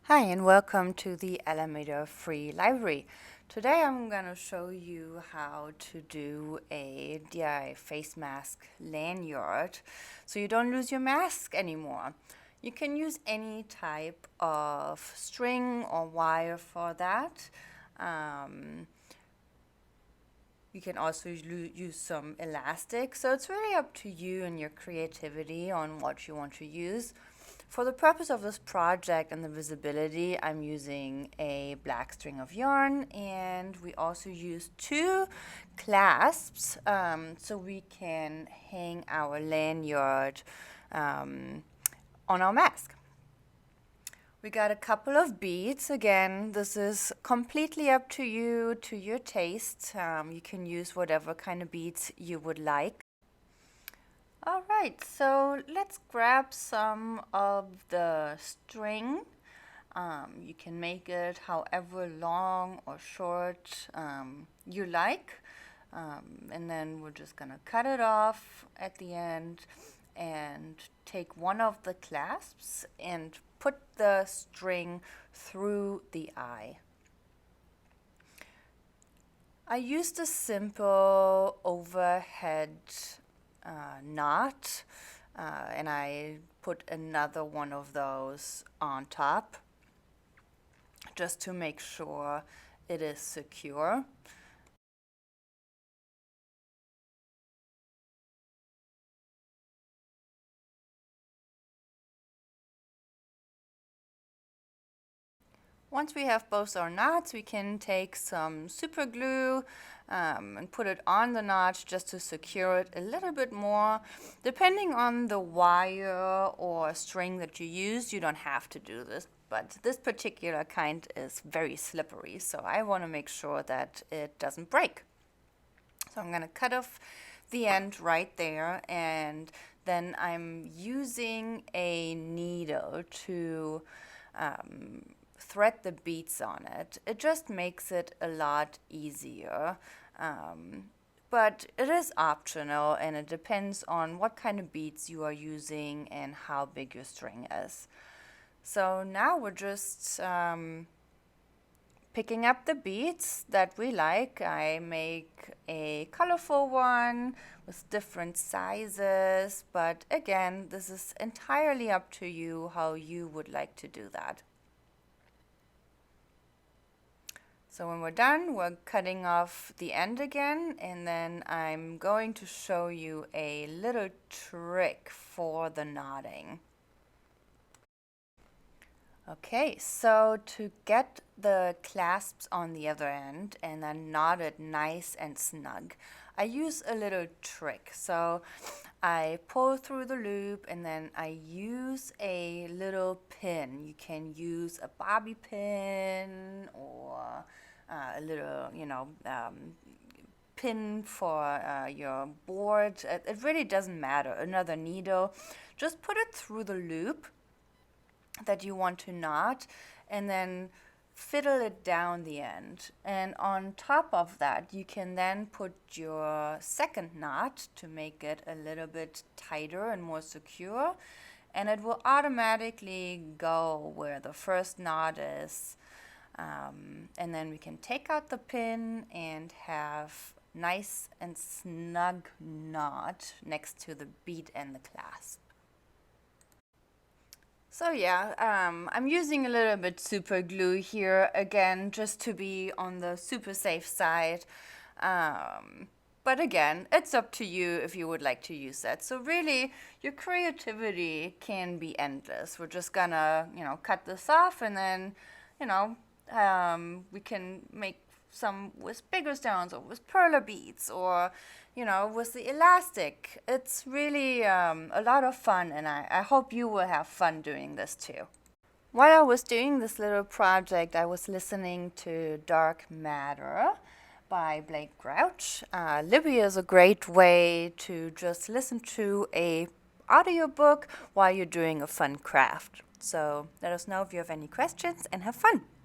Hi and welcome to the Alameda Free Library. Today I'm going to show you how to do a DIY face mask lanyard so you don't lose your mask anymore. You can use any type of string or wire for that. You can also use some elastic, so it's really up to you and your creativity on what you want to use. For the purpose of this project and the visibility, I'm using a black string of yarn, and we also use two clasps so we can hang our lanyard on our mask. We got a couple of beads. Again, this is completely up to you, to your taste. You can use whatever kind of beads you would like. All right, so let's grab some of the string. You can make it however long or short you like. And then we're just gonna cut it off at the end and take one of the clasps and put the string through the eye. I used a simple overhead knot, and I put another one of those on top just to make sure it is secure. Once we have both our knots, we can take some super glue and put it on the knot just to secure it a little bit more. Depending on the wire or string that you use, you don't have to do this, but this particular kind is very slippery, so I want to make sure that it doesn't break. So I'm going to cut off the end right there, and then I'm using a needle to thread the beads on it. It just makes it a lot easier. But it is optional, and it depends on what kind of beads you are using and how big your string is. So now we're just picking up the beads that we like. I make a colorful one with different sizes, but again, this is entirely up to you how you would like to do that. So when we're done, we're cutting off the end again, and then I'm going to show you a little trick for the knotting. Okay, so to get the clasps on the other end and then knot it nice and snug, I use a little trick. So I pull through the loop and then I use a little pin. You can use a bobby pin or a little, pin for your board. It really doesn't matter. Another needle. Just put it through the loop that you want to knot and then fiddle it down the end. And on top of that, you can then put your second knot to make it a little bit tighter and more secure, and it will automatically go where the first knot is. And then we can take out the pin and have nice and snug knot next to the bead and the clasp. So yeah, I'm using a little bit super glue here again just to be on the super safe side. But again, it's up to you if you would like to use that. So really, your creativity can be endless. We're just gonna, cut this off, and then, we can make some with bigger stones or with perler beads or, with the elastic. It's really a lot of fun, and I hope you will have fun doing this too. While I was doing this little project, I was listening to Dark Matter by Blake Grouch. Libby is a great way to just listen to a audiobook while you're doing a fun craft. So let us know if you have any questions and have fun.